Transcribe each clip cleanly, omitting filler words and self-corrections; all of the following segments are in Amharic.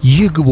ይግቡ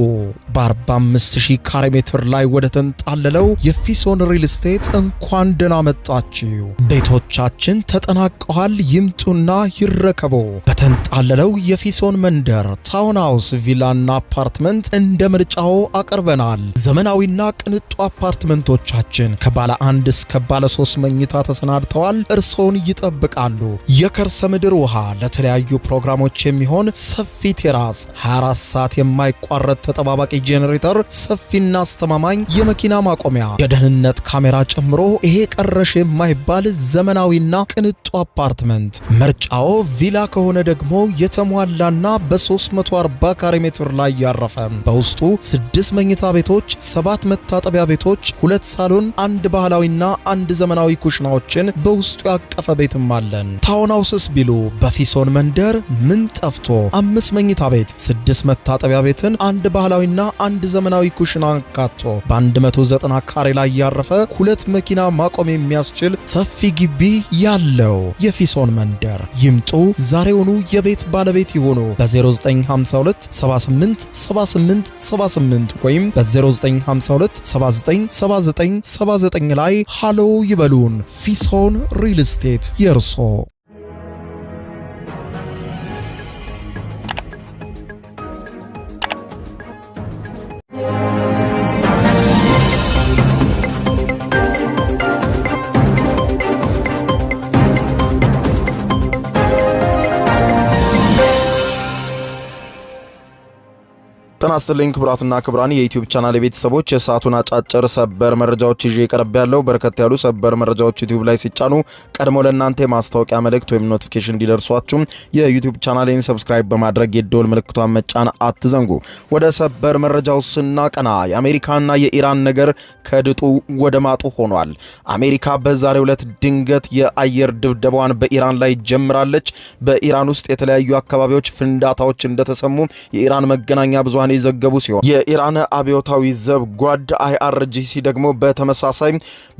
በ45000 ካሬ ሜትር ላይ ወደ ተንጣለለው የፊሶን ሪል ስቴት እንኳን ደህና መጣችሁ። ቤቶቻችን ተጠናቀዋል። ይምጡና ይረከቡ። በተንጣለለው የፊሶን መንደር ታውን ሃውስ፣ ቪላና አፓርትመንት እንደ ምርጫው አቀርበናል። ዘመናዊና ቅንጡ አፓርትመንቶቻችን ከባለ 1 እስከ ባለ 3 መኝታ ተሰናድተዋል። እርሶን ይጠብቃሉ። የከርሰ ምድር ውሃ፣ ለተለያዩ ፕሮግራሞች የሚሆን ሰፊ ቴራስ፣ 24 ሰዓት የማይቋረጥ ተጠባባቂ ጄኔሬተር፣ ሰፊና አስተማማኝ የመኪና ማቆሚያ፣ የደህንነት ካሜራ ጨምሮ ይሄ ቀረሽ የማይባል ዘመናዊና ቅንጡ አፓርትመንት። ምርጫው ቪላ ከሆነ ደግሞ የተሟላና በ340 ካሬ ሜትር ላይ ያረፈ በውስጡ 6 መኝታ ቤቶች፣ 7 መታጠቢያ ቤቶች፣ 2 ሳሎን፣ 1 ባህላዊና 1 ዘመናዊ ኩሽናዎችን በውስጡ ያቀፈ ቤትም አለን። ታውን ሃውስስ ቢሉ በፊሶን መንደር ምን ጠፍቶ 5 መኝታ ቤት፣ 6 መታጠቢያ ቤትን፣ 1 ባህላዊና 1 ዘመናዊ ኩሽና አካቶ በ190 ካሬ ላይ ያረፈ 2 መኪና ማቆም የሚያስችል ሰፊ ግቢ ያለው የፊሶን መንደር። ይምጡ፣ ዛሬውኑ የቤት ባለቤት ይሆኑ። በ0952 78 78 78 ወይም በ0952 79 79 79 ላይ ሃሎ ይበሉን። ፊሶን ሪል ስቴት የርሶ። ጤና ይስጥልኝ ክቡራትና ክቡራን የዩቲዩብ ቻናል ቤተሰቦች፣ የሰዓቱን አጫጭር ሰበር መረጃዎች ይዤ ቀርብ ያለው። በርከት ያሉ ሰበር መረጃዎች ዩቲዩብ ላይ ሲጫኑ ቀድሞ ለእናንተ የማስታወቂያ መልእክት ወይም ኖቲፊኬሽን እንዲደርሷችሁ የዩቲዩብ ቻናሌን ሰብስክራይብ በማድረግ የደወል ምልክቷን መጫን አትዘንጉ። ወደ ሰበር መረጃው ስናቀና የአሜሪካና የኢራን ነገር ከድጡ ወደ ማጡ ሆኗል። አሜሪካ በዛሬው ዕለት ድንገት የአየር ድብደባዋን በኢራን ላይ ጀምራለች። በኢራን ውስጥ የተለያዩ አካባቢዎች ፍንዳታዎች እንደተሰሙ የኢራን መገናኛ ብዙሃን የዘገቡ ሲሆን የኢራን አብዮታዊ ዘብ ጓድ IRGC ደግሞ በተመሳሳይ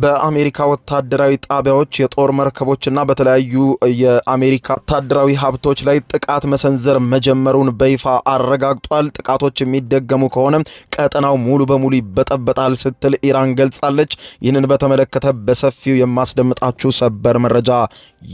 በአሜሪካ ወታደራዊ ጣቢያዎች፣ የጦር መርከቦችና በተለያዩ የአሜሪካ ወታደራዊ ሀብቶች ላይ ጥቃት መሰንዘር መጀመሩን በይፋ አረጋግጧል። ጥቃቶች የሚደገሙ ከሆነ ቀጠናው ሙሉ በሙሉ ይበጠበጣል ስትል ኢራን ገልጻለች። ይህንን በተመለከተ በሰፊው የማስደምጣችሁ ሰበር መረጃ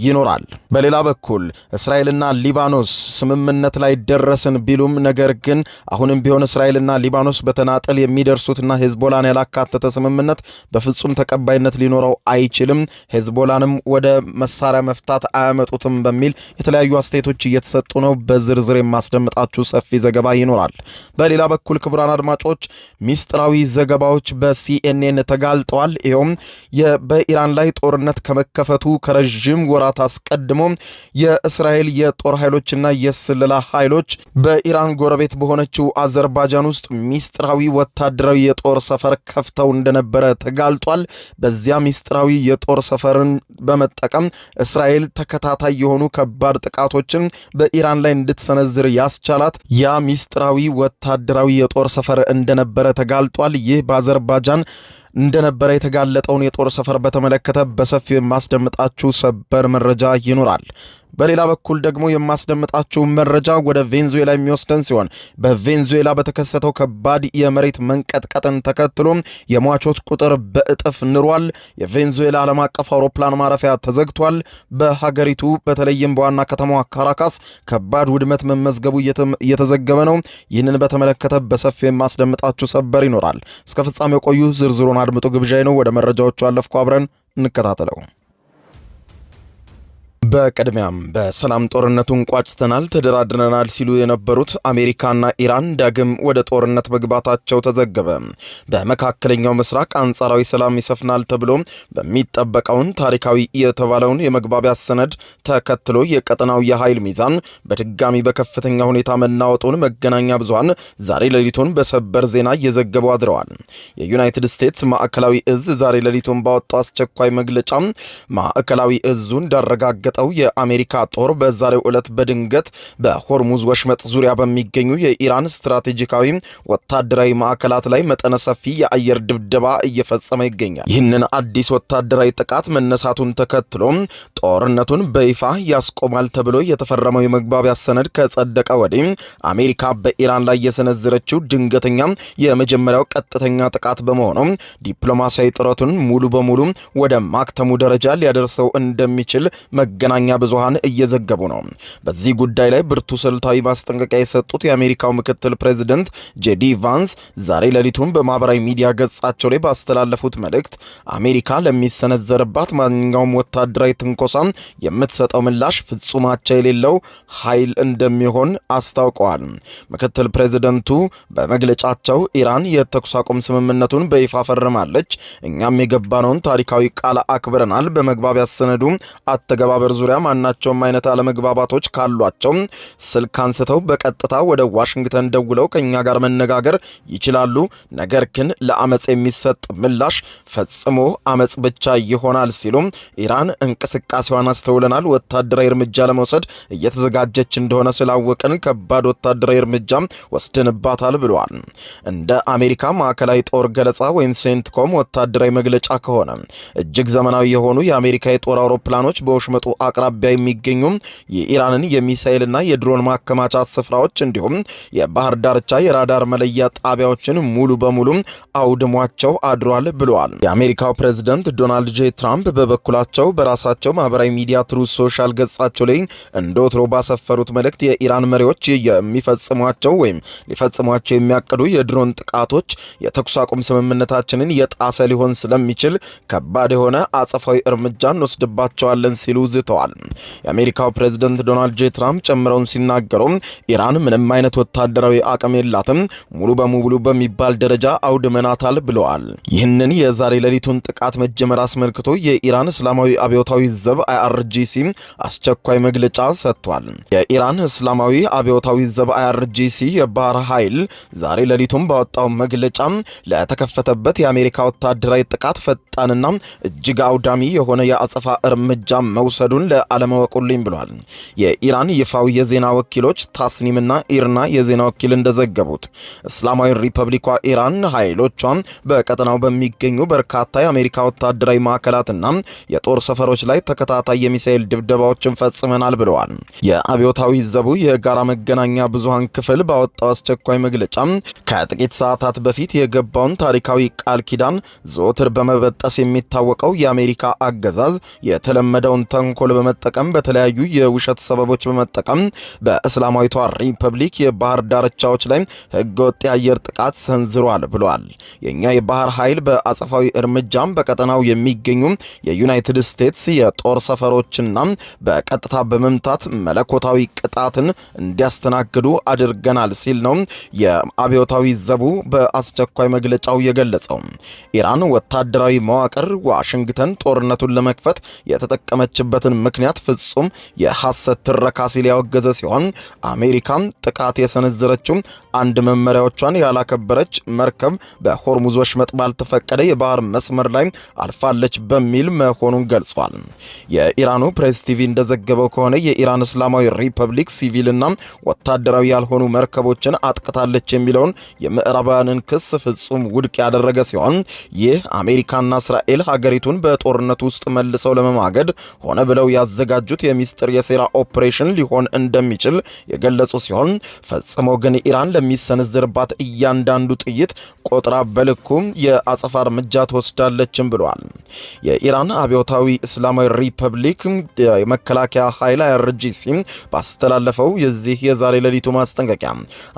ይኖራል። በሌላ በኩል እስራኤልና ሊባኖስ ስምምነት ላይ ደረስን ቢሉም ነገር ግን አሁንም ቢሆን እስራኤልና ሊባኖስ በተናጠል የሚደርሱትና ሄዝቦላን ያላካተተ ስምምነት በፍጹም ተቀባይነት ሊኖረው አይችልም፣ ሄዝቦላንም ወደ መሳሪያ መፍታት አያመጡትም በሚል የተለያዩ አስተያየቶች እየተሰጡ ነው። በዝርዝር የማስደምጣችሁ ሰፊ ዘገባ ይኖራል። በሌላ በኩል ክቡራን አድማጮች ሚስጥራዊ ዘገባዎች በሲኤንኤን ተጋልጠዋል። ይኸውም በኢራን ላይ ጦርነት ከመከፈቱ ከረዥም ወራት አስቀድሞ የእስራኤል የጦር ኃይሎችና የስለላ ኃይሎች በኢራን ጎረቤት በሆነችው አዘርባጃን ውስጥ ሚስጥራዊ ወታደራዊ የጦር ሰፈር ከፍተው እንደነበረ ተጋልጧል። በዚያ ሚስጥራዊ የጦር ሰፈርን በመጠቀም እስራኤል ተከታታይ የሆኑ ከባድ ጥቃቶችን በኢራን ላይ እንድትሰነዝር ያስቻላት ያ ሚስጥራዊ ወታደራዊ የጦር ሰፈር እንደነበረ ተጋልጧል። ይህ በአዘርባጃን እንደነበረ የተጋለጠውን የጦር ሰፈር በተመለከተ በሰፊው የማስደምጣችሁ ሰበር መረጃ ይኖራል። በሌላ በኩል ደግሞ የማስደምጣችሁ መረጃ ወደ ቬንዙዌላ የሚወስደን ሲሆን በቬንዙዌላ በተከሰተው ከባድ የመሬት መንቀጥቀጥን ተከትሎ የሟቾች ቁጥር በእጥፍ ንሯል። የቬንዙዌላ ዓለም አቀፍ አውሮፕላን ማረፊያ ተዘግቷል። በሀገሪቱ በተለይም በዋና ከተማዋ ካራካስ ከባድ ውድመት መመዝገቡ እየተዘገበ ነው። ይህንን በተመለከተ በሰፊው የማስደምጣችሁ ሰበር ይኖራል። እስከ ፍጻሜው ቆዩ። ዝርዝሩን አድምጡ ግብዣይ ነው። ወደ መረጃዎቹ አለፍኩ። አብረን እንከታተለው። በቅድሚያም በሰላም ጦርነቱን ቋጭተናል፣ ተደራድረናል ሲሉ የነበሩት አሜሪካና ኢራን ዳግም ወደ ጦርነት መግባታቸው ተዘገበ። በመካከለኛው ምስራቅ አንጻራዊ ሰላም ይሰፍናል ተብሎ በሚጠበቀውን ታሪካዊ የተባለውን የመግባቢያ ሰነድ ተከትሎ የቀጠናው የኃይል ሚዛን በድጋሚ በከፍተኛ ሁኔታ መናወጡን መገናኛ ብዙሃን ዛሬ ሌሊቱን በሰበር ዜና እየዘገቡ አድረዋል። የዩናይትድ ስቴትስ ማዕከላዊ እዝ ዛሬ ሌሊቱን ባወጣው አስቸኳይ መግለጫ ማዕከላዊ እዙ እንዳረጋገጠ ያፈረጠጠው የአሜሪካ ጦር በዛሬው ዕለት በድንገት በሆርሙዝ ወሽመጥ ዙሪያ በሚገኙ የኢራን ስትራቴጂካዊ ወታደራዊ ማዕከላት ላይ መጠነ ሰፊ የአየር ድብደባ እየፈጸመ ይገኛል። ይህንን አዲስ ወታደራዊ ጥቃት መነሳቱን ተከትሎ ጦርነቱን በይፋ ያስቆማል ተብሎ የተፈረመው የመግባቢያ ሰነድ ከጸደቀ ወዲህ አሜሪካ በኢራን ላይ የሰነዘረችው ድንገተኛ የመጀመሪያው ቀጥተኛ ጥቃት በመሆኑ ዲፕሎማሲያዊ ጥረቱን ሙሉ በሙሉ ወደ ማክተሙ ደረጃ ሊያደርሰው እንደሚችል መገናኛ ብዙሃን እየዘገቡ ነው። በዚህ ጉዳይ ላይ ብርቱ ስልታዊ ማስጠንቀቂያ የሰጡት የአሜሪካው ምክትል ፕሬዚደንት ጄዲ ቫንስ ዛሬ ሌሊቱን በማህበራዊ ሚዲያ ገጻቸው ላይ ባስተላለፉት መልእክት አሜሪካ ለሚሰነዘርባት ማንኛውም ወታደራዊ ትንኮሳ የምትሰጠው ምላሽ ፍጹም አቻ የሌለው ኃይል እንደሚሆን አስታውቀዋል። ምክትል ፕሬዚደንቱ በመግለጫቸው ኢራን የተኩስ አቁም ስምምነቱን በይፋ ፈርማለች፣ እኛም የገባነውን ታሪካዊ ቃል አክብረናል። በመግባቢያ ሰነዱ አተገባበር ዙሪያ ማናቸውም አይነት አለመግባባቶች ካሏቸው ስልክ አንስተው በቀጥታ ወደ ዋሽንግተን ደውለው ከኛ ጋር መነጋገር ይችላሉ። ነገር ግን ለአመጽ የሚሰጥ ምላሽ ፈጽሞ አመጽ ብቻ ይሆናል ሲሉ ኢራን እንቅስቃሴዋን አስተውለናል፣ ወታደራዊ እርምጃ ለመውሰድ እየተዘጋጀች እንደሆነ ስላወቅን ከባድ ወታደራዊ እርምጃ ወስደንባታል ብለዋል። እንደ አሜሪካ ማዕከላዊ ጦር ገለጻ ወይም ሴንትኮም ወታደራዊ መግለጫ ከሆነ እጅግ ዘመናዊ የሆኑ የአሜሪካ የጦር አውሮፕላኖች በወሽመጡ አቅራቢያ የሚገኙ የኢራንን የሚሳኤልና የድሮን ማከማቻ ስፍራዎች እንዲሁም የባህር ዳርቻ የራዳር መለያ ጣቢያዎችን ሙሉ በሙሉ አውድሟቸው አድሯል ብለዋል። የአሜሪካው ፕሬዝደንት ዶናልድ ጄ ትራምፕ በበኩላቸው በራሳቸው ማህበራዊ ሚዲያ ትሩዝ ሶሻል ገጻቸው ላይ እንደ ወትሮ ባሰፈሩት መልእክት የኢራን መሪዎች የሚፈጽሟቸው ወይም ሊፈጽሟቸው የሚያቅዱ የድሮን ጥቃቶች የተኩስ አቁም ስምምነታችንን የጣሰ ሊሆን ስለሚችል ከባድ የሆነ አጸፋዊ እርምጃ እንወስድባቸዋለን ሲሉ ዝተዋል። የአሜሪካው ፕሬዝደንት ዶናልድ ጄ ትራምፕ ጨምረውን ሲናገሩ ኢራን ምንም አይነት ወታደራዊ አቅም የላትም፣ ሙሉ በሙሉ በሚባል ደረጃ አውድመናታል ብለዋል። ይህንን የዛሬ ሌሊቱን ጥቃት መጀመር አስመልክቶ የኢራን እስላማዊ አብዮታዊ ዘብ IRGC አስቸኳይ መግለጫ ሰጥቷል። የኢራን እስላማዊ አብዮታዊ ዘብ IRGC የባህር ኃይል ዛሬ ሌሊቱን ባወጣው መግለጫ ለተከፈተበት የአሜሪካ ወታደራዊ ጥቃት ፈጣንና እጅግ አውዳሚ የሆነ የአጸፋ እርምጃ መውሰዱን ለዓለማወቁልኝ ብሏል። የኢራን ይፋዊ የዜና ወኪሎች ታስኒምና ኢርና የዜና ወኪል እንደዘገቡት እስላማዊ ሪፐብሊኳ ኢራን ኃይሎቿ በቀጠናው በሚገኙ በርካታ የአሜሪካ ወታደራዊ ማዕከላትና የጦር ሰፈሮች ላይ ተከታታይ የሚሳኤል ድብደባዎችን ፈጽመናል ብለዋል። የአብዮታዊ ዘቡ የጋራ መገናኛ ብዙሃን ክፍል ባወጣው አስቸኳይ መግለጫ ከጥቂት ሰዓታት በፊት የገባውን ታሪካዊ ቃል ኪዳን ዘወትር በመበጠስ የሚታወቀው የአሜሪካ አገዛዝ የተለመደውን ተንኮል በመጠቀም በተለያዩ የውሸት ሰበቦች በመጠቀም በእስላማዊቷ ሪፐብሊክ የባህር ዳርቻዎች ላይ ህገወጥ የአየር ጥቃት ሰንዝሯል ብሏል። የኛ የባህር ኃይል በአጸፋዊ እርምጃም በቀጠናው የሚገኙ የዩናይትድ ስቴትስ የጦር ሰፈሮችና በቀጥታ በመምታት መለኮታዊ ቅጣትን እንዲያስተናግዱ አድርገናል ሲል ነው የአብዮታዊ ዘቡ በአስቸኳይ መግለጫው የገለጸው። ኢራን ወታደራዊ መዋቅር ዋሽንግተን ጦርነቱን ለመክፈት የተጠቀመችበትን ምክንያት ፍጹም የሐሰት ትረካ ሲል ያወገዘ ሲሆን አሜሪካም ጥቃት የሰነዘረችው አንድ መመሪያዎቿን ያላከበረች መርከብ በሆርሙዝ ወሽመጥ ባልተፈቀደ የባህር መስመር ላይ አልፋለች በሚል መሆኑን ገልጿል። የኢራኑ ፕሬስ ቲቪ እንደዘገበው ከሆነ የኢራን እስላማዊ ሪፐብሊክ ሲቪልና ወታደራዊ ያልሆኑ መርከቦችን አጥቅታለች የሚለውን የምዕራባውያንን ክስ ፍጹም ውድቅ ያደረገ ሲሆን ይህ አሜሪካና እስራኤል ሀገሪቱን በጦርነቱ ውስጥ መልሰው ለመማገድ ሆነ ብለው ያዘጋጁት የሚስጥር የሴራ ኦፕሬሽን ሊሆን እንደሚችል የገለጹ ሲሆን ፈጽሞ ግን ኢራን ለሚሰነዝርባት እያንዳንዱ ጥይት ቆጥራ በልኩ የአጸፋ እርምጃ ትወስዳለችም ብለዋል። የኢራን አብዮታዊ እስላማዊ ሪፐብሊክ የመከላከያ ኃይል IRGC ባስተላለፈው የዚህ የዛሬ ሌሊቱ ማስጠንቀቂያ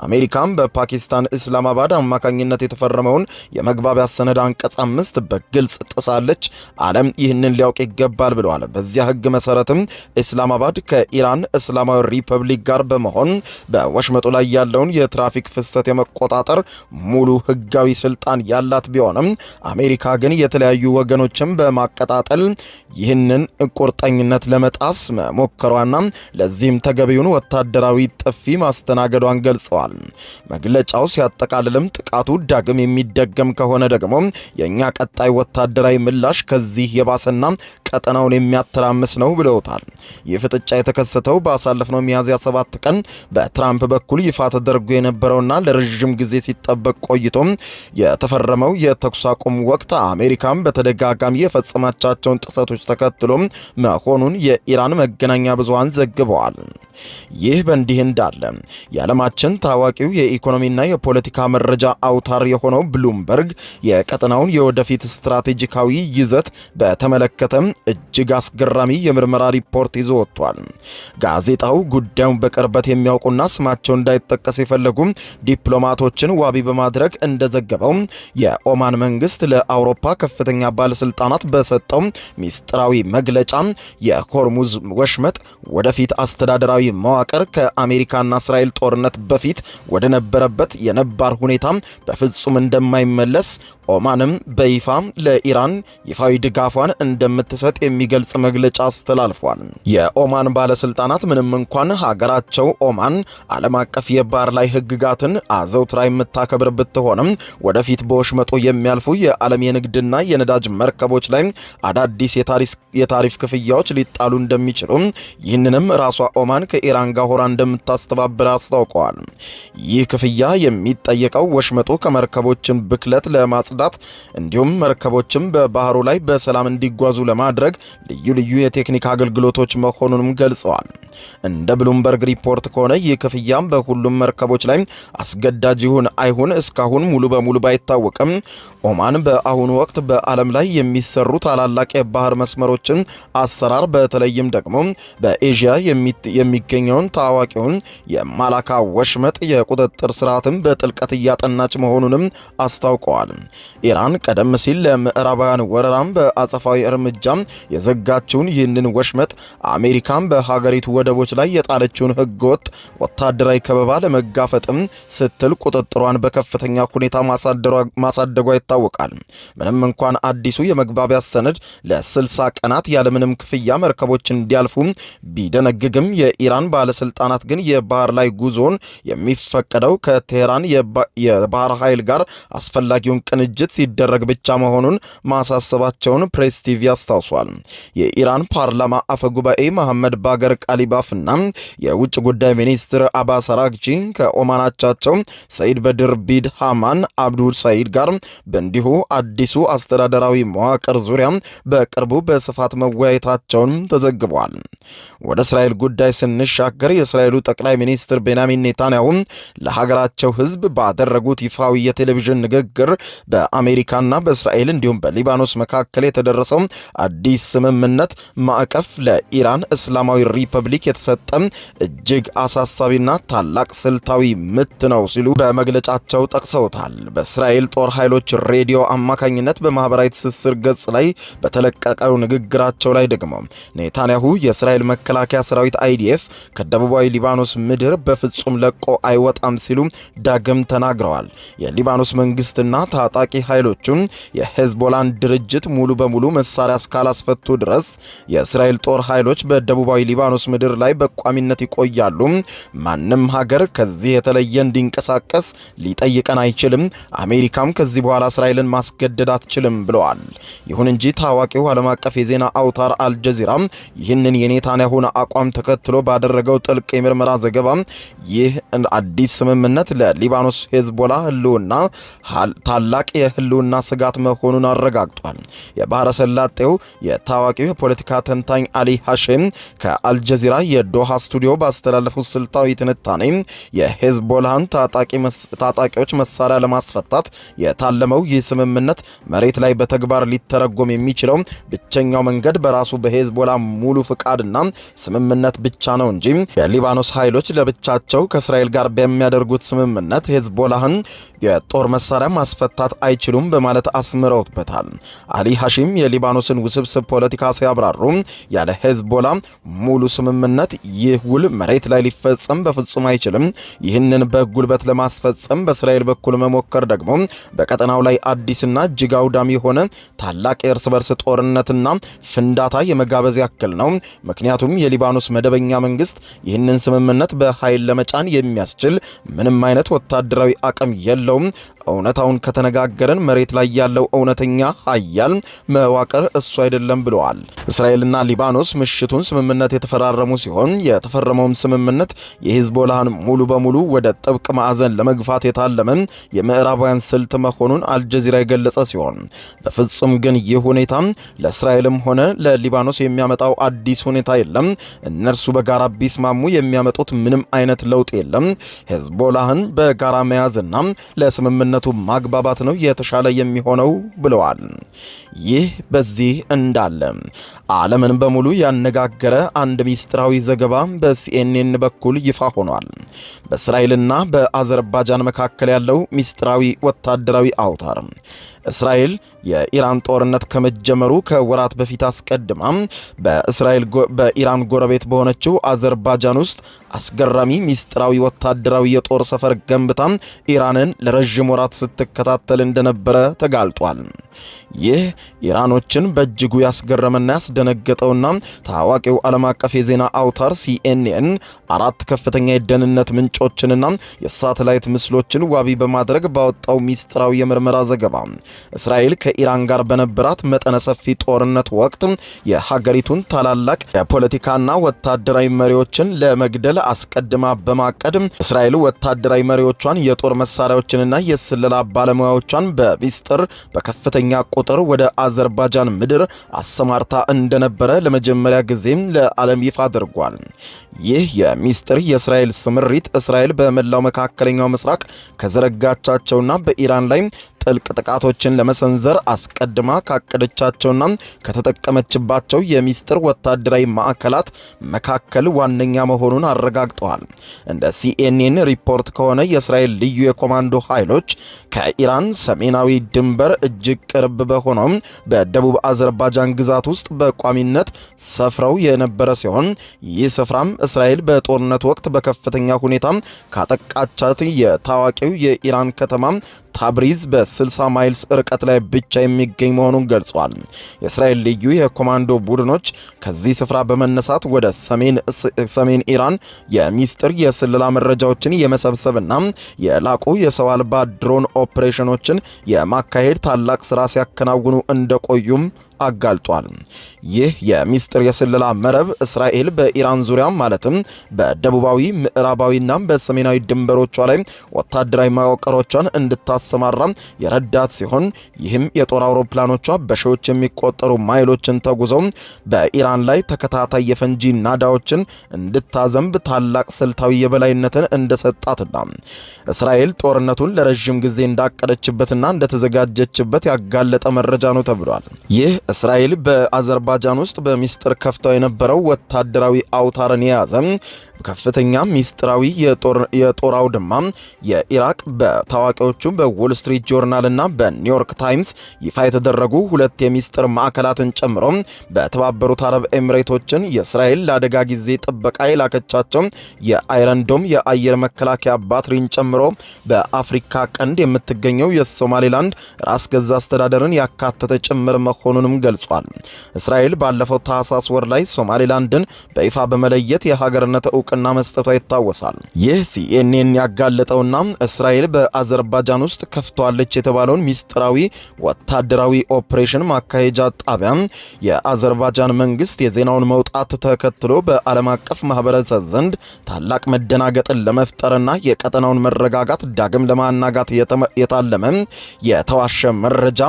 አሜሪካም በፓኪስታን እስላማባድ አማካኝነት የተፈረመውን የመግባቢያ ሰነድ አንቀጽ 5 በግልጽ ጥሳለች፣ ዓለም ይህንን ሊያውቅ ይገባል ብለዋል። በዚያ ህግ መሰረትም እስላማባድ ከኢራን እስላማዊ ሪፐብሊክ ጋር በመሆን በወሽመጡ ላይ ያለውን የትራፊክ ፍሰት የመቆጣጠር ሙሉ ህጋዊ ስልጣን ያላት ቢሆንም አሜሪካ ግን የተለያዩ ወገኖችን በማቀጣጠል ይህንን ቁርጠኝነት ለመጣስ መሞከሯና ለዚህም ተገቢውን ወታደራዊ ጥፊ ማስተናገዷን ገልጸዋል። መግለጫው ሲያጠቃልልም ጥቃቱ ዳግም የሚደገም ከሆነ ደግሞ የኛ ቀጣይ ወታደራዊ ምላሽ ከዚህ የባሰና ቀጠናውን የሚያተራምስ ነው ብለውታል። ይህ ፍጥጫ የተከሰተው ባሳለፍነው ሚያዝያ 7 ቀን በትራምፕ በኩል ይፋ ተደርጎ የነበረውና ለረጅም ጊዜ ሲጠበቅ ቆይቶም የተፈረመው የተኩስ አቁም ወቅት አሜሪካም በተደጋጋሚ የፈጸመቻቸውን ጥሰቶች ተከትሎ መሆኑን የኢራን መገናኛ ብዙሃን ዘግበዋል። ይህ በእንዲህ እንዳለ የዓለማችን ታዋቂው የኢኮኖሚና የፖለቲካ መረጃ አውታር የሆነው ብሉምበርግ የቀጠናውን የወደፊት ስትራቴጂካዊ ይዘት በተመለከተ እጅግ አስገራሚ የምርመራ ሪፖርት ይዞ ወጥቷል። ጋዜጣው ጉዳዩን በቅርበት የሚያውቁና ስማቸው እንዳይጠቀስ የፈለጉ ዲፕሎማቶችን ዋቢ በማድረግ እንደዘገበው የኦማን መንግስት ለአውሮፓ ከፍተኛ ባለስልጣናት በሰጠው ሚስጥራዊ መግለጫ የሆርሙዝ ወሽመጥ ወደፊት አስተዳደራዊ መዋቅር ከአሜሪካና እስራኤል ጦርነት በፊት ወደ ነበረበት የነባር ሁኔታ በፍጹም እንደማይመለስ ኦማንም በይፋ ለኢራን ይፋዊ ድጋፏን እንደምትሰጥ የሚገልጽ መግለጫ አስተላልፏል። የኦማን ባለስልጣናት ምንም እንኳን ሀገራቸው ኦማን ዓለም አቀፍ የባህር ላይ ህግጋትን አዘውትራ የምታከብር ብትሆንም ወደፊት በወሽመጡ የሚያልፉ የዓለም የንግድና የነዳጅ መርከቦች ላይ አዳዲስ የታሪፍ ክፍያዎች ሊጣሉ እንደሚችሉ ይህንንም ራሷ ኦማን ከኢራን ጋር ሆራ እንደምታስተባብር አስታውቀዋል። ይህ ክፍያ የሚጠየቀው ወሽመጡ ከመርከቦችን ብክለት ለማጽዳት እንዲሁም መርከቦችም በባህሩ ላይ በሰላም እንዲጓዙ ለማድረግ ልዩ ልዩ የቴክኒክ አገልግሎቶች መሆኑንም ገልጸዋል። እንደ ብሉምበርግ ሪፖርት ከሆነ ይህ ክፍያም በሁሉም መርከቦች ላይ አስገዳጅ ይሁን አይሁን እስካሁን ሙሉ በሙሉ ባይታወቅም ኦማን በአሁኑ ወቅት በዓለም ላይ የሚሰሩ ታላላቅ የባህር መስመሮችን አሰራር በተለይም ደግሞ በኤዥያ የሚገኘውን ታዋቂውን የማላካ ወሽመጥ የቁጥጥር ስርዓትን በጥልቀት እያጠናች መሆኑንም አስታውቀዋል። ኢራን ቀደም ሲል ለምዕራባውያን ወረራም በአጸፋዊ እርምጃ የዘጋችውን ይህንን ወሽመጥ አሜሪካን በሀገሪቱ ወደቦች ላይ የጣለችውን ህገወጥ ወታደራዊ ከበባ ለመጋፈጥም ስትል ቁጥጥሯን በከፍተኛ ሁኔታ ማሳደጓ ይታወቃል። ምንም እንኳን አዲሱ የመግባቢያ ሰነድ ለ60 ቀናት ያለምንም ክፍያ መርከቦች እንዲያልፉ ቢደነግግም የኢራን ባለስልጣናት ግን የባህር ላይ ጉዞን የሚፈቀደው ከቴህራን የባህር ኃይል ጋር አስፈላጊውን ቅንጅት ሲደረግ ብቻ መሆኑን ማሳሰባቸውን ፕሬስ ቲቪ አስታውሷል። የኢራን ፓርላማ አፈ ጉባኤ መሐመድ ባገር ቃሊባፍና የውጭ ጉዳይ ሚኒስትር አባስ አራግቺ ከኦማናቻቸው ሰይድ በድር ቢድ ሃማን አብዱል ሰይድ ጋር በእንዲሁ አዲሱ አስተዳደራዊ መዋቅር ዙሪያ በቅርቡ በስፋት መወያየታቸውን ተዘግቧል። ወደ እስራኤል ጉዳይ ስንሻገር የእስራኤሉ ጠቅላይ ሚኒስትር ቤንያሚን ኔታንያሁ ለሀገራቸው ህዝብ ባደረጉት ይፋዊ የቴሌቪዥን ንግግር በአሜሪካና በእስራኤል እንዲሁም በሊባኖስ መካከል የተደረሰው አዲስ ስምምነት ማዕቀፍ ለኢራን እስላማዊ ሪፐብሊክ የተሰጠ እጅግ አሳሳቢና ታላቅ ስልታዊ ምት ነው ሲሉ በመግለጫቸው ጠቅሰውታል። በእስራኤል ጦር ኃይሎች ሬዲዮ አማካኝነት በማህበራዊ ትስስር ገጽ ላይ በተለቀቀው ንግግራቸው ላይ ደግሞ ኔታንያሁ የእስራኤል መከላከያ ሰራዊት አይዲኤፍ ከደቡባዊ ሊባኖስ ምድር በፍጹም ለቆ አይወጣም ሲሉ ዳግም ተናግረዋል። የሊባኖስ መንግስትና ታጣቂ ኃይሎቹም የሄዝቦላን ድርጅት ሙሉ በሙሉ መሳሪያ እስካላስፈቱ ድረስ የእስራኤል ጦር ኃይሎች በደቡባዊ ሊባኖስ ምድር ላይ በቋሚነት ይቆያሉ። ማንም ሀገር ከዚህ የተለየ እንዲንቀሳቀስ ሊጠይቀን አይችልም። አሜሪካም ከዚህ በኋላ እስራኤልን ማስገደድ አትችልም ብለዋል። ይሁን እንጂ ታዋቂው ዓለም አቀፍ የዜና አውታር አልጀዚራ ይህንን የኔታንያሁን አቋም ተከትሎ ባደረገው ጥልቅ የምርመራ ዘገባ ይህ አዲስ ስምምነት ለሊባኖስ ሄዝቦላ ህልውና ታላቅ የህልውና ስጋት መሆኑን አረጋግጧል። የባህረ ሰላጤው የታዋቂው የፖለቲካ ተንታኝ አሊ ሐሼም ከአልጀዚራ የዶሃ ስቱዲዮ ባስተላለፉት ስልታዊ ትንታኔ የሄዝቦላን ታጣቂዎች መሳሪያ ለማስፈታት የታለመው ይህ ስምምነት መሬት ላይ በተግባር ሊተረጎም የሚችለው ብቸኛው መንገድ በራሱ በሄዝቦላ ሙሉ ፍቃድና ስምምነት ብቻ ነው እንጂ የሊባኖስ ኃይሎች ለብቻቸው ከእስራኤል ጋር በሚያደርጉት ስምምነት ሄዝቦላህን የጦር መሳሪያ ማስፈታት አይችሉም በማለት አስምረውበታል። አሊ ሐሺም የሊባኖስን ውስብስብ ፖለቲካ ሲያብራሩ ያለ ሄዝቦላ ሙሉ ስምምነት ይህ ውል መሬት ላይ ሊፈጸም በፍጹም አይችልም። ይህንን በጉልበት ለማስፈጸም በእስራኤል በኩል መሞከር ደግሞ በቀጠናው ላይ አዲስና እጅግ አውዳሚ የሆነ ታላቅ የእርስ በርስ ጦርነትና ፍንዳታ የመጋበዝ ያክል ነው። ምክንያቱም የሊባኖስ መደበኛ መንግስት ይህንን ስምምነት በኃይል ለመጫን የሚያስችል ምንም አይነት ወታደራዊ አቅም የለውም። እውነታውን ከተነጋገርን መሬት ላይ ያለው እውነተኛ ኃያል መዋቅር እሱ አይደለም ብለዋል። እስራኤልና ሊባኖስ ምሽቱን ስምምነት የተፈራረሙ ሲሆን የተፈረመውም ስምምነት የሂዝቦላህን ሙሉ በሙሉ ወደ ጥብቅ ማዕዘን ለመግፋት የታለመ የምዕራባውያን ስልት መሆኑን አልጀዚራ የገለጸ ሲሆን በፍጹም ግን ይህ ሁኔታ ለእስራኤልም ሆነ ለሊባኖስ የሚያመጣው አዲስ ሁኔታ የለም። እነርሱ በጋራ ቢስማሙ የሚያመጡት ምንም አይነት ለውጥ የለም። ሂዝቦላህን በጋራ መያዝና ለስምምነቱ ማግባባት ነው የተሻለ የሚሆነው ብለዋል። ይህ በዚህ እንዳለ ዓለምን በሙሉ ያነጋገረ አንድ ሚስጥራዊ ዘገባ በሲኤንኤን በኩል ይፋ ሆኗል። በእስራኤልና በአዘርባጃን መካከል ያለው ሚስጥራዊ ወታደራዊ አውታር እስራኤል የኢራን ጦርነት ከመጀመሩ ከወራት በፊት አስቀድማ በኢራን ጎረቤት በሆነችው አዘርባጃን ውስጥ አስገራሚ ሚስጥራዊ ወታደራዊ የጦር ሰፈር ገንብታ ኢራንን ለረጅም ወራት ስትከታተል እንደነበረ ተጋልጧል። ይህ ኢራኖችን በእጅጉ ያስገረመና ያስደነገጠውና ታዋቂው ዓለም አቀፍ የዜና አውታር ሲኤንኤን 4 ከፍተኛ የደህንነት ምንጮችንና የሳተላይት ምስሎችን ዋቢ በማድረግ ባወጣው ሚስጥራዊ የምርመራ ዘገባ እስራኤል ከኢራን ጋር በነበራት መጠነ ሰፊ ጦርነት ወቅት የሀገሪቱን ታላላቅ የፖለቲካና ወታደራዊ መሪዎችን ለመግደል አስቀድማ በማቀድ እስራኤል ወታደራዊ መሪዎቿን፣ የጦር መሳሪያዎችንና የስለላ ባለሙያዎቿን በሚስጥር በከፍተኛ ቁጥር ወደ አዘርባጃን ምድር አሰማርታ እንደነበረ ለመጀመሪያ ጊዜ ለዓለም ይፋ አድርጓል። ይህ የሚስጥር የእስራኤል ስምሪት እስራኤል በመላው መካከለኛው ምስራቅ ከዘረጋቻቸውና በኢራን ላይ ጥልቅ ጥቃቶችን ለመሰንዘር አስቀድማ ካቀደቻቸውና ከተጠቀመችባቸው የሚስጥር ወታደራዊ ማዕከላት መካከል ዋነኛ መሆኑን አረጋግጠዋል። እንደ ሲኤንኤን ሪፖርት ከሆነ የእስራኤል ልዩ የኮማንዶ ኃይሎች ከኢራን ሰሜናዊ ድንበር እጅግ ቅርብ በሆነው በደቡብ አዘርባጃን ግዛት ውስጥ በቋሚነት ሰፍረው የነበረ ሲሆን ይህ ስፍራም እስራኤል በጦርነት ወቅት በከፍተኛ ሁኔታ ካጠቃቻት የታዋቂው የኢራን ከተማ ታብሪዝ በ60 ማይልስ ርቀት ላይ ብቻ የሚገኝ መሆኑን ገልጿል። የእስራኤል ልዩ የኮማንዶ ቡድኖች ከዚህ ስፍራ በመነሳት ወደ ሰሜን ኢራን የሚስጥር የስለላ መረጃዎችን የመሰብሰብና የላቁ የሰው አልባ ድሮን ኦፕሬሽኖችን የማካሄድ ታላቅ ስራ ሲያከናውኑ እንደቆዩም አጋልጧል። ይህ የሚስጥር የስለላ መረብ እስራኤል በኢራን ዙሪያ ማለትም በደቡባዊ ምዕራባዊና በሰሜናዊ ድንበሮቿ ላይ ወታደራዊ መዋቅሮቿን እንድታሰማራ የረዳት ሲሆን ይህም የጦር አውሮፕላኖቿ በሺዎች የሚቆጠሩ ማይሎችን ተጉዘው በኢራን ላይ ተከታታይ የፈንጂ ናዳዎችን እንድታዘንብ ታላቅ ስልታዊ የበላይነትን እንደሰጣትና እስራኤል ጦርነቱን ለረጅም ጊዜ እንዳቀደችበትና እንደተዘጋጀችበት ያጋለጠ መረጃ ነው ተብሏል። ይህ እስራኤል በአዘርባጃን ውስጥ በሚስጥር ከፍተው የነበረው ወታደራዊ አውታርን የያዘ ከፍተኛ ሚስጥራዊ የጦር አውድማ የኢራቅ በታዋቂዎቹ በዎል ስትሪት ጆርናል እና በኒውዮርክ ታይምስ ይፋ የተደረጉ 2 የሚስጥር ማዕከላትን ጨምሮ በተባበሩት አረብ ኤሚሬቶችን የእስራኤል ለአደጋ ጊዜ ጥበቃ የላከቻቸው የአይረንዶም የአየር መከላከያ ባትሪን ጨምሮ በአፍሪካ ቀንድ የምትገኘው የሶማሌላንድ ራስ ገዛ አስተዳደርን ያካተተ ጭምር መሆኑንም ገልጿል። እስራኤል ባለፈው ታህሳስ ወር ላይ ሶማሌላንድን በይፋ በመለየት የሀገርነት እውቅና መስጠቷ ይታወሳል። ይህ ሲኤንኤን ያጋለጠውና እስራኤል በአዘርባጃን ውስጥ ከፍቷለች የተባለውን ሚስጥራዊ ወታደራዊ ኦፕሬሽን ማካሄጃ ጣቢያ የአዘርባጃን መንግስት የዜናውን መውጣት ተከትሎ በዓለም አቀፍ ማህበረሰብ ዘንድ ታላቅ መደናገጥን ለመፍጠርና የቀጠናውን መረጋጋት ዳግም ለማናጋት የታለመ የተዋሸ መረጃ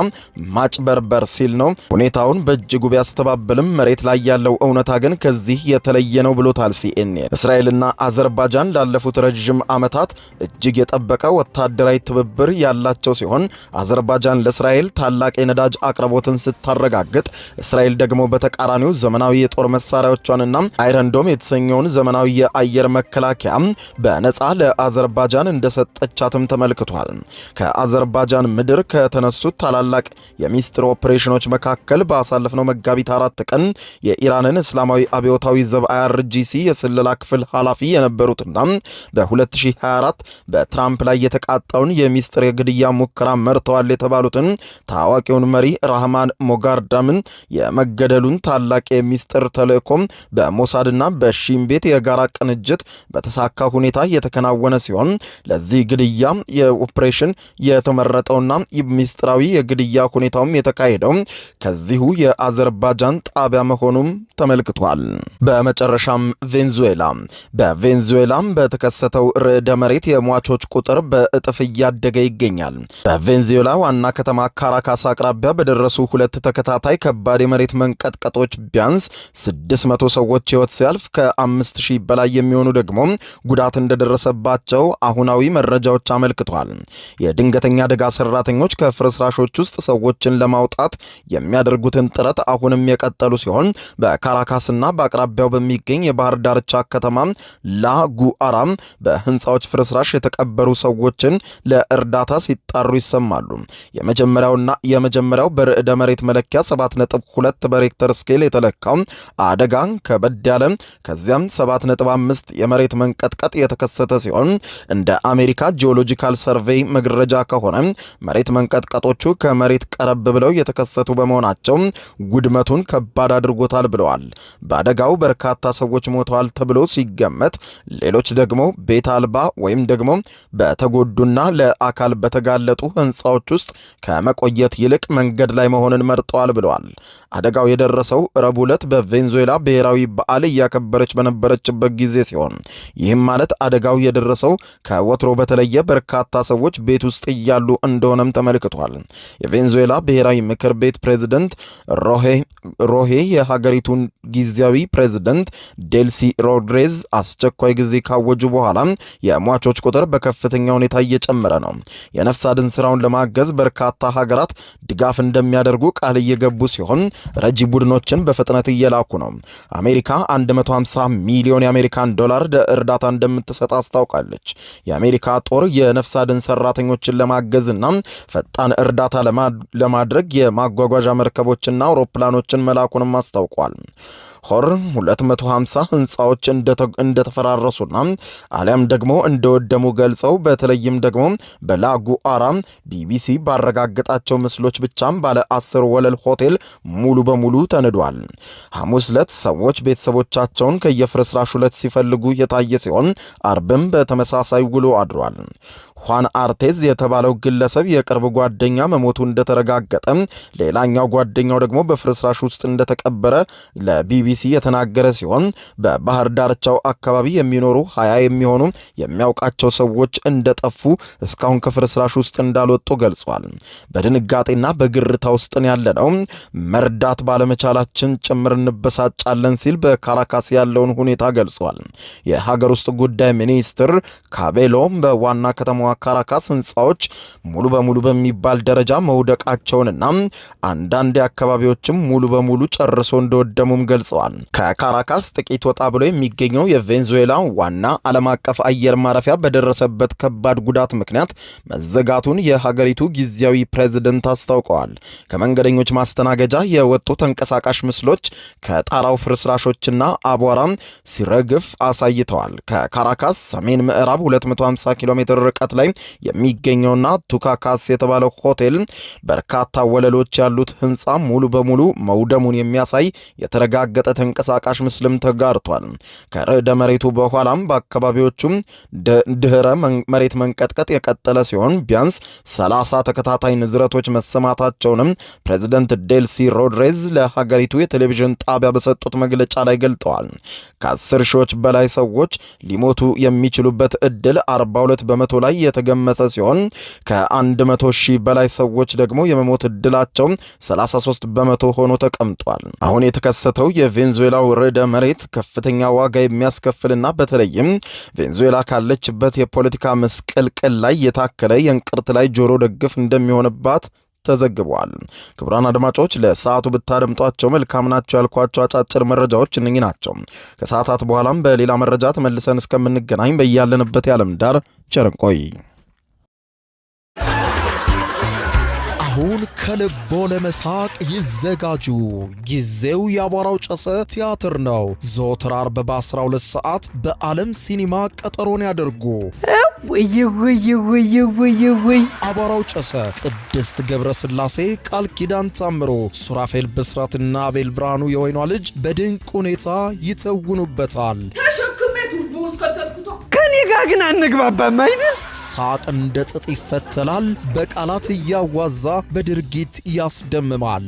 ማጭበርበር ሲል ነው ሁኔታውን በእጅጉ ቢያስተባብልም መሬት ላይ ያለው እውነታ ግን ከዚህ የተለየ ነው ብሎታል ሲኤንኤን። እስራኤልና አዘርባጃን ላለፉት ረጅም ዓመታት እጅግ የጠበቀ ወታደራዊ ትብብር ያላቸው ሲሆን አዘርባጃን ለእስራኤል ታላቅ የነዳጅ አቅርቦትን ስታረጋግጥ፣ እስራኤል ደግሞ በተቃራኒው ዘመናዊ የጦር መሳሪያዎቿንና አይረንዶም የተሰኘውን ዘመናዊ የአየር መከላከያ በነፃ ለአዘርባጃን እንደሰጠቻትም ተመልክቷል። ከአዘርባጃን ምድር ከተነሱት ታላላቅ የሚስጥር ኦፕሬሽኖች መካከል መካከል ባሳለፍነው መጋቢት 4 ቀን የኢራንን እስላማዊ አብዮታዊ ዘብ IRGC የስለላ ክፍል ኃላፊ የነበሩትና በ2024 በትራምፕ ላይ የተቃጣውን የሚስጥር የግድያ ሙከራ መርተዋል የተባሉትን ታዋቂውን መሪ ራህማን ሞጋርዳምን የመገደሉን ታላቅ የሚስጥር ተልእኮም በሞሳድና በሺን ቤት የጋራ ቅንጅት በተሳካ ሁኔታ የተከናወነ ሲሆን ለዚህ ግድያ የኦፕሬሽን የተመረጠውና ሚስጥራዊ የግድያ ሁኔታውም የተካሄደው ከዚሁ የአዘርባጃን ጣቢያ መሆኑም ተመልክቷል። በመጨረሻም በቬንዙዌላ በተከሰተው ርዕደ መሬት የሟቾች ቁጥር በእጥፍ እያደገ ይገኛል። በቬንዙዌላ ዋና ከተማ ካራካስ አቅራቢያ በደረሱ 2 ተከታታይ ከባድ የመሬት መንቀጥቀጦች ቢያንስ 600 ሰዎች ሕይወት ሲያልፍ ከ5000 በላይ የሚሆኑ ደግሞ ጉዳት እንደደረሰባቸው አሁናዊ መረጃዎች አመልክቷል። የድንገተኛ አደጋ ሰራተኞች ከፍርስራሾች ውስጥ ሰዎችን ለማውጣት የሚያደርጉትን ጥረት አሁንም የቀጠሉ ሲሆን በካራካስና በአቅራቢያው በሚገኝ የባህር ዳርቻ ከተማ ላጉአራ በህንፃዎች ፍርስራሽ የተቀበሩ ሰዎችን ለእርዳታ ሲጣሩ ይሰማሉ። የመጀመሪያው በርዕደ መሬት መለኪያ 7.2 በሬክተር ስኬል የተለካው አደጋ ከበድ ያለ ከዚያም 7.5 የመሬት መንቀጥቀጥ የተከሰተ ሲሆን እንደ አሜሪካ ጂኦሎጂካል ሰርቬይ መግረጃ ከሆነ መሬት መንቀጥቀጦቹ ከመሬት ቀረብ ብለው የተከሰቱ በመሆናቸው ውድመቱን ከባድ አድርጎታል ብለዋል። በአደጋው በርካታ ሰዎች ሞተዋል ተብሎ ሲገመት ሌሎች ደግሞ ቤት አልባ ወይም ደግሞ በተጎዱና ለአካል በተጋለጡ ህንፃዎች ውስጥ ከመቆየት ይልቅ መንገድ ላይ መሆንን መርጠዋል ብለዋል። አደጋው የደረሰው ረቡዕ ዕለት በቬንዙዌላ ብሔራዊ በዓል እያከበረች በነበረችበት ጊዜ ሲሆን ይህም ማለት አደጋው የደረሰው ከወትሮ በተለየ በርካታ ሰዎች ቤት ውስጥ እያሉ እንደሆነም ተመልክቷል። የቬንዙዌላ ብሔራዊ ምክር ቤት ፕሬዝደንት ሮሄ የሀገሪቱን ጊዜያዊ ፕሬዝደንት ዴልሲ ሮድሬዝ አስቸኳይ ጊዜ ካወጁ በኋላ የሟቾች ቁጥር በከፍተኛ ሁኔታ እየጨመረ ነው። የነፍስ አድን ስራውን ለማገዝ በርካታ ሀገራት ድጋፍ እንደሚያደርጉ ቃል እየገቡ ሲሆን ረጂ ቡድኖችን በፍጥነት እየላኩ ነው። አሜሪካ 150 ሚሊዮን የአሜሪካን ዶላር እርዳታ እንደምትሰጥ አስታውቃለች። የአሜሪካ ጦር የነፍስ አድን ሰራተኞችን ለማገዝና ፈጣን እርዳታ ለማድረግ የማጓጓዣ መርከቦችና አውሮፕላኖችን መላኩንም አስታውቋል። ሆር 250 ህንፃዎች እንደተፈራረሱና አሊያም ደግሞ እንደወደሙ ገልጸው በተለይም ደግሞ በላጉአራ ቢቢሲ ባረጋገጣቸው ምስሎች ብቻም ባለ 10 ወለል ሆቴል ሙሉ በሙሉ ተንዷል። ሐሙስ ዕለት ሰዎች ቤተሰቦቻቸውን ከየፍርስራሹ ዕለት ሲፈልጉ የታየ ሲሆን አርብም በተመሳሳይ ውሎ አድሯል። ሁዋን አርቴዝ የተባለው ግለሰብ የቅርብ ጓደኛ መሞቱ እንደተረጋገጠ፣ ሌላኛው ጓደኛው ደግሞ በፍርስራሽ ውስጥ እንደተቀበረ ለቢቢሲ የተናገረ ሲሆን በባህር ዳርቻው አካባቢ የሚኖሩ 20 የሚሆኑ የሚያውቃቸው ሰዎች እንደጠፉ እስካሁን ከፍርስራሽ ውስጥ እንዳልወጡ ገልጿል። በድንጋጤና በግርታ ውስጥ ያለነው መርዳት ባለመቻላችን ጭምር እንበሳጫለን ሲል በካራካስ ያለውን ሁኔታ ገልጿል። የሀገር ውስጥ ጉዳይ ሚኒስትር ካቤሎ በዋና ከተማ ካራካስ ህንፃዎች ሙሉ በሙሉ በሚባል ደረጃ መውደቃቸውንና አንዳንድ አካባቢዎችም ሙሉ በሙሉ ጨርሶ እንደወደሙም ገልጸዋል። ከካራካስ ጥቂት ወጣ ብሎ የሚገኘው የቬንዙዌላ ዋና ዓለም አቀፍ አየር ማረፊያ በደረሰበት ከባድ ጉዳት ምክንያት መዘጋቱን የሀገሪቱ ጊዜያዊ ፕሬዝደንት አስታውቀዋል። ከመንገደኞች ማስተናገጃ የወጡ ተንቀሳቃሽ ምስሎች ከጣራው ፍርስራሾችና አቧራ ሲረግፍ አሳይተዋል። ከካራካስ ሰሜን ምዕራብ 250 ኪሎ ሜትር ርቀት ላይ የሚገኘውና ቱካካስ የተባለው ሆቴል በርካታ ወለሎች ያሉት ህንፃ ሙሉ በሙሉ መውደሙን የሚያሳይ የተረጋገጠ ተንቀሳቃሽ ምስልም ተጋርቷል። ከርዕደ መሬቱ በኋላም በአካባቢዎቹም ድህረ መሬት መንቀጥቀጥ የቀጠለ ሲሆን ቢያንስ 30 ተከታታይ ንዝረቶች መሰማታቸውንም ፕሬዝደንት ዴልሲ ሮድሬዝ ለሀገሪቱ የቴሌቪዥን ጣቢያ በሰጡት መግለጫ ላይ ገልጠዋል። ከ10 ሺዎች በላይ ሰዎች ሊሞቱ የሚችሉበት ዕድል 42 በመቶ ላይ የተገመተ ሲሆን ከ100 ሺህ በላይ ሰዎች ደግሞ የመሞት ዕድላቸው 33 በመቶ ሆኖ ተቀምጧል። አሁን የተከሰተው የቬንዙዌላው ርዕደ መሬት ከፍተኛ ዋጋ የሚያስከፍልና በተለይም ቬንዙዌላ ካለችበት የፖለቲካ ምስቅልቅል ላይ የታከለ የእንቅርት ላይ ጆሮ ደግፍ እንደሚሆንባት ተዘግቧል። ክቡራን አድማጮች ለሰዓቱ ብታደምጧቸው መልካም ናቸው ያልኳቸው አጫጭር መረጃዎች እነኚህ ናቸው። ከሰዓታት በኋላም በሌላ መረጃ ተመልሰን እስከምንገናኝ በያለንበት የዓለም ዳር ቸር እንቆይ። አሁን ከልቦ ለመሳቅ ይዘጋጁ። ጊዜው የአቧራው ጨሰ ቲያትር ነው። ዘወትር ዓርብ በ12 ሰዓት በዓለም ሲኒማ ቀጠሮን ያደርጉ። ወይ አቧራው ጨሰ ቅድስት ገብረስላሴ፣ ቃል ኪዳን ታምሮ፣ ሱራፌል ብስራትና አቤል ብርሃኑ የወይኗ ልጅ በድንቅ ሁኔታ ይተውኑበታል። ተሸክሜ ቱቦ ውስጥ ከተትኩት። ከኔ ጋር ግን አንግባባም አይደል? ሳቅ እንደ ጥጥ ይፈተላል። በቃላት እያዋዛ በድርጊት ያስደምማል።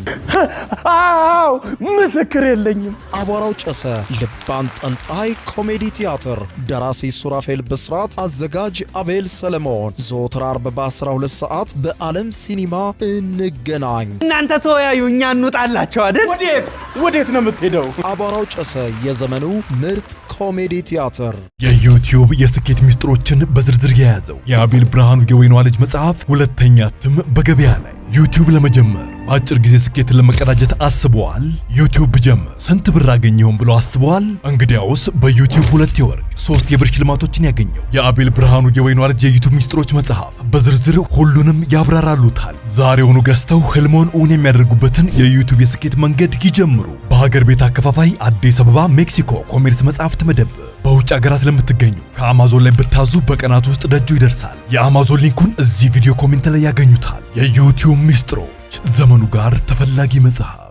አዎ ምስክር የለኝም። አቧራው ጨሰ ልብ አንጠልጣይ ኮሜዲ ቲያትር። ደራሲ ሱራፌል ብስራት፣ አዘጋጅ አቤል ሰለሞን። ዘወትር ዓርብ በ12 ሰዓት በዓለም ሲኒማ እንገናኝ። እናንተ ተወያዩ፣ እኛ እንውጣላቸው አይደል? ወዴት ነው የምትሄደው? አቧራው ጨሰ የዘመኑ ምርጥ ኮሜዲ ቲያትር። የዩቲዩብ የስኬት ሚስጥሮችን በዝርዝር የያዘው የአቤል ብርሃኑ የወይኗ ልጅ መጽሐፍ ሁለተኛ እትም በገበያ ላይ። ዩቲዩብ ለመጀመር በአጭር ጊዜ ስኬትን ለመቀዳጀት አስበዋል? ዩቲዩብ ብጀምር ስንት ብር አገኘሁም ብሎ አስበዋል? እንግዲያውስ በዩቲዩብ 2 የወርቅ 3 የብር ሽልማቶችን ያገኘው የአቤል ብርሃኑ የወይኗ ልጅ የዩቲዩብ ሚስጥሮች መጽሐፍ በዝርዝር ሁሉንም ያብራራሉታል። ዛሬውኑ ገዝተው ህልሞን እውን የሚያደርጉበትን የዩቲዩብ የስኬት መንገድ ይጀምሩ። በሀገር ቤት አከፋፋይ አዲስ አበባ ሜክሲኮ ኮሜርስ መጽሐፍት መደብ። በውጭ ሀገራት ለምትገኙ ከአማዞን ላይ ብታዙ በቀናት ውስጥ ደጁ ይደርሳል። የአማዞን ሊንኩን እዚህ ቪዲዮ ኮሜንት ላይ ያገኙታል። የዩቲዩብ ሚስጥሮች፣ ዘመኑ ጋር ተፈላጊ መጽሐፍ።